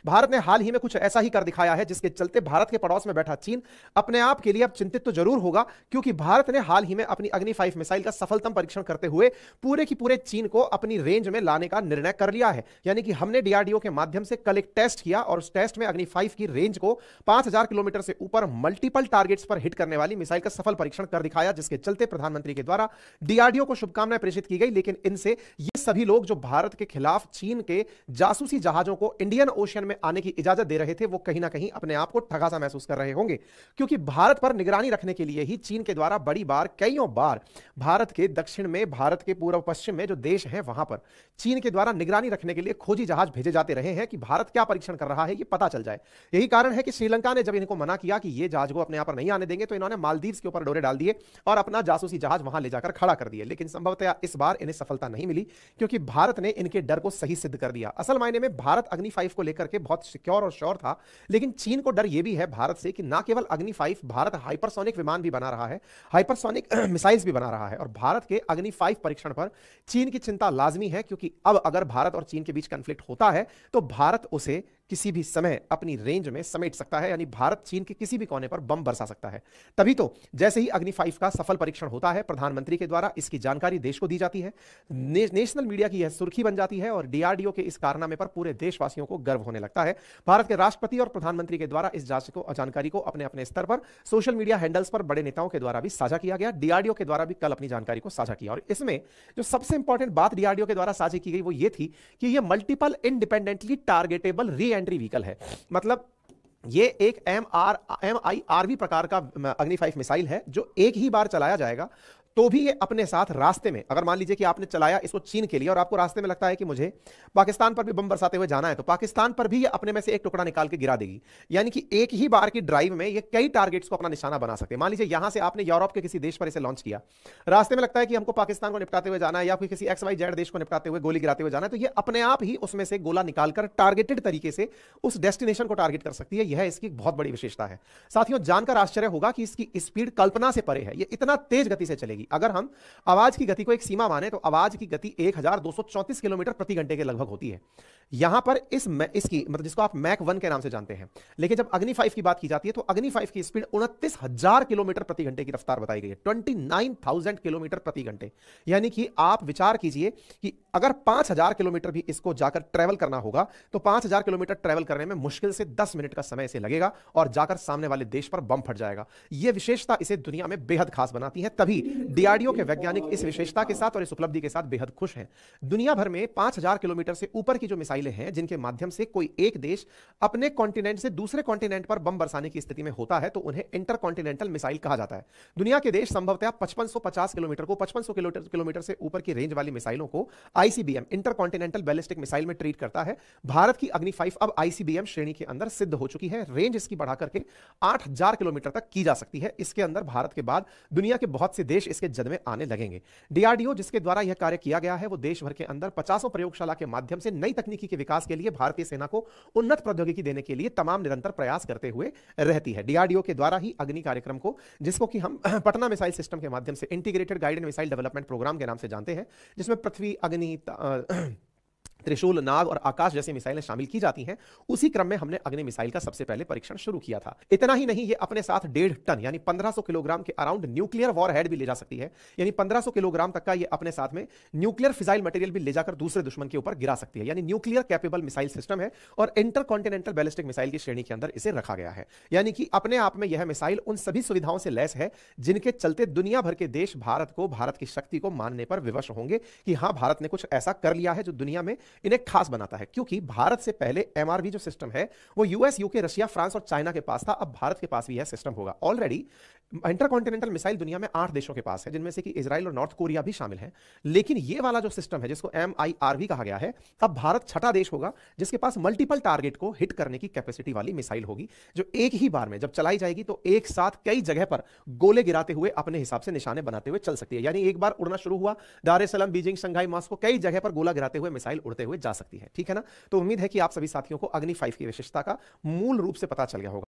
भारत ने हाल ही में कुछ ऐसा ही कर दिखाया है जिसके चलते भारत के पड़ोस में बैठा चीन अपने आप के लिए अब चिंतित तो जरूर होगा, क्योंकि भारत ने हाल ही में अपनी अग्नि 5 मिसाइल का सफलतम परीक्षण करते हुए पूरे की पूरे चीन को अपनी रेंज में लाने का निर्णय कर लिया है। यानी कि हमने डीआरडीओ के माध्यम से कल एक टेस्ट किया और उस टेस्ट में अग्नि 5 की रेंज को 5000 किलोमीटर से ऊपर मल्टीपल टारगेट्स पर हिट करने वाली मिसाइल का सफल परीक्षण कर दिखाया, जिसके चलते प्रधानमंत्री के द्वारा डीआरडीओ को शुभकामनाएं प्रेषित की गई। लेकिन इनसे ये सभी लोग जो भारत के खिलाफ चीन के जासूसी जहाजों को इंडियन ओशियन में आने की इजाजत दे रहे थे, वो कहीं ना कहीं अपने आप को ठगा सा महसूस कर रहे होंगे, क्योंकि भारत पर निगरानी रखने के लिए ही चीन के द्वारा बड़ी बार कईयों बार भारत के दक्षिण में, भारत के पूर्व पश्चिम में जो देश हैं वहां पर चीन के द्वारा निगरानी रखने के लिए खोजी जहाज भेजे जाते रहे हैं कि भारत क्या परीक्षण कर रहा है ये पता चल जाए। यही कारण है कि श्रीलंका ने जब इनको मना किया कि ये जहाज को अपने यहां पर नहीं आने देंगे, तो इन्होंने मालदीव्स के ऊपर डोरे डाल दिए और अपना जासूसी जहाज वहां ले जाकर खड़ा कर दिए। लेकिन संभवतः इस बार इन्हें सफलता नहीं मिली, क्योंकि भारत ने इनके डर को सही सिद्ध कर दिया। असल मायने में भारत अग्नि 5 को लेकर के बहुत सिक्योर और श्योर था, लेकिन चीन को डर यह भी है भारत से कि ना केवल अग्नि 5, भारत हाइपरसोनिक विमान भी बना रहा है, हाइपरसोनिक मिसाइल्स भी बना रहा है, और भारत के अग्नि 5 परीक्षण पर चीन की चिंता लाजमी है, क्योंकि अब अगर भारत और चीन के बीच कॉन्फ्लिक्ट होता है तो भारत उसे किसी भी समय अपनी रेंज में समेट सकता है, यानी भारत चीन के किसी भी कोने पर बम बरसा सकता है। तभी तो जैसे ही अग्नि 5 का सफल परीक्षण होता है, प्रधानमंत्री के द्वारा इसकी जानकारी देश को दी जाती है, नेशनल मीडिया की यह सुर्खी बन जाती है और डीआरडीओ के इस कारनामे पर पूरे देशवासियों को गर्व होने लगता है। भारत के राष्ट्रपति और प्रधानमंत्री के द्वारा इस जानकारी को अपने अपने स्तर पर सोशल मीडिया हैंडल्स पर बड़े नेताओं के द्वारा भी साझा किया गया। डीआरडीओ के द्वारा भी कल अपनी जानकारी को साझा किया, और इसमें जो सबसे इंपॉर्टेंट बात डीआरडीओ के द्वारा साझा की गई वो ये थी कि यह multiple independently targetable re entry vehicle है। मतलब ये एक MIRV प्रकार का अग्नि 5 मिसाइल है जो एक ही बार चलाया जाएगा, तो भी ये अपने साथ रास्ते में, अगर मान लीजिए कि आपने चलाया इसको चीन के लिए और आपको रास्ते में लगता है कि मुझे पाकिस्तान पर भी बम बरसाते हुए जाना है, तो पाकिस्तान पर भी ये अपने में से एक टुकड़ा निकाल के गिरा देगी। यानी कि एक ही बार की ड्राइव में ये कई टारगेट्स को अपना निशाना बना सकते हैं। मान लीजिए यहां से आपने यूरोप के किसी देश पर इसे लॉन्च किया, रास्ते में लगता है कि हमको पाकिस्तान को निपटाते हुए जाना है या फिर किसी XYZ देश को निपटाते हुए गोली गिराते हुए जाना है, तो ये अपने आप ही उसमें से गोला निकालकर टारगेटेड तरीके से उस डेस्टिनेशन को टारगेट कर सकती है। यह इसकी बहुत बड़ी विशेषता है। साथियों, जानकर आश्चर्य होगा कि इसकी स्पीड कल्पना से परे है। ये इतना तेज गति से चलेगी। अगर हम आवाज की गति को एक सीमा माने तो आवाज की गति 1234 किलोमीटर प्रति घंटे के लगभग होती है। यहां पर इसकी मतलब जिसको आप मैक 1 के नाम से जानते हैं। लेकिन जब अग्नि 5 की बात की जाती है तो अग्नि 5 की स्पीड 29,000 किलोमीटर प्रति घंटे की रफ्तार बताई गई है। 29,000 किलोमीटर प्रति घंटे। यानी कि आप विचार कीजिए कि अगर 5,000 किलोमीटर भी इसको जाकर ट्रेवल करना होगा तो 5,000 किलोमीटर ट्रेवल करने में मुश्किल से 10 मिनट का समय इसे लगेगा और जाकर सामने वाले देश पर बम फट जाएगा। यह विशेषता इसे दुनिया में बेहद खास बनाती है। तभी डीआरडीओ के वैज्ञानिक इस विशेषता के साथ और इस उपलब्धि के साथ बेहद खुश हैं। दुनिया भर में 5,000 किलोमीटर से ऊपर की जो मिसाइलें हैं जिनके माध्यम से कोई एक देश अपने कॉन्टिनेंट से दूसरे कॉन्टिनेंट पर बम बरसाने की स्थिति में होता है तो उन्हें इंटरकॉन्टिनेंटल मिसाइल कहा जाता है। दुनिया के देश संभवतः 5550 किलोमीटर को 5500 किलोमीटर से ऊपर की रेंज वाली मिसाइलों को आईसीबीएम इंटरकॉन्टिनेंटल बैलिस्टिक मिसाइल में ट्रीट करता है। भारत की अग्नि 5 अब आईसीबीएम श्रेणी के अंदर सिद्ध हो चुकी है। रेंज इसकी बढ़ा करके 8,000 किलोमीटर तक की जा सकती है। इसके अंदर भारत के बाद दुनिया के बहुत से देश इसके जद में आने लगेंगे। डीआरडीओ जिसके द्वारा यह कार्य किया गया है वो देश भर के अंदर 50 प्रयोगशाला के माध्यम से नई तकनीकी के विकास के लिए भारतीय सेना को उन्नत प्रौद्योगिकी देने के लिए तमाम निरंतर प्रयास करते हुए रहती है। डीआरडीओ के द्वारा ही अग्नि कार्यक्रम को, जिसको कि हम पटना मिसाइल सिस्टम के माध्यम से integrated guided missile development programme के नाम से जानते हैं, जिसमें पृथ्वी, अग्नि, त्रिशूल, नाग और आकाश जैसी मिसाइलें शामिल की जाती हैं। उसी क्रम में हमने अग्नि मिसाइल का सबसे पहले परीक्षण शुरू किया था। इतना ही नहीं, ये अपने साथ 1.5 टन यानी 1500 किलोग्राम के अराउंड न्यूक्लियर वॉरहेड भी ले जा सकती है। यानी 1500 किलोग्राम तक का ये अपने साथ में न्यूक्लियर फिजाइल मटेरियल भी ले जाकर दूसरे दुश्मन के ऊपर गिरा सकती है। यानी न्यूक्लियर कैपेबल मिसाइल सिस्टम है और इंटरकॉन्टिनेंटल बैलिस्टिक मिसाइल की श्रेणी के अंदर इसे रखा गया है। यानी कि अपने आप में यह मिसाइल उन सभी सुविधाओं से लैस है जिनके चलते दुनिया भर के देश भारत को, भारत की शक्ति को मानने पर विवश होंगे कि हां, भारत ने कुछ ऐसा कर लिया है जो दुनिया में इन्हें खास बनाता है। क्योंकि भारत से पहले एमआरवी जो सिस्टम है वो यूएस, यूके, रशिया, फ्रांस और चाइना के पास था। अब भारत के पास भी यह सिस्टम होगा। ऑलरेडी इंटरकॉन्टिनेंटल मिसाइल दुनिया में 8 देशों के पास है, जिनमें से कि इजराइल और नॉर्थ कोरिया भी शामिल है। लेकिन यह वाला जो सिस्टम है जिसको MIRV कहा गया है, अब भारत छठा देश होगा जिसके पास मल्टीपल टारगेट को हिट करने की कैपेसिटी वाली मिसाइल होगी, जो एक ही बार में जब चलाई जाएगी तो एक साथ कई जगह पर गोले गिराते हुए अपने हिसाब से निशाने बनाते हुए चल सकती है। यानी एक बार उड़ना शुरू हुआ, दार एस सलाम, बीजिंग, शंघाई, मॉस्को, कई जगह पर गोला गिराते हुए मिसाइल उड़ते हुए जा सकती है। ठीक है ना? तो उम्मीद है कि आप सभी साथियों को अग्नि 5 की विशेषता का मूल रूप से पता चल गया होगा।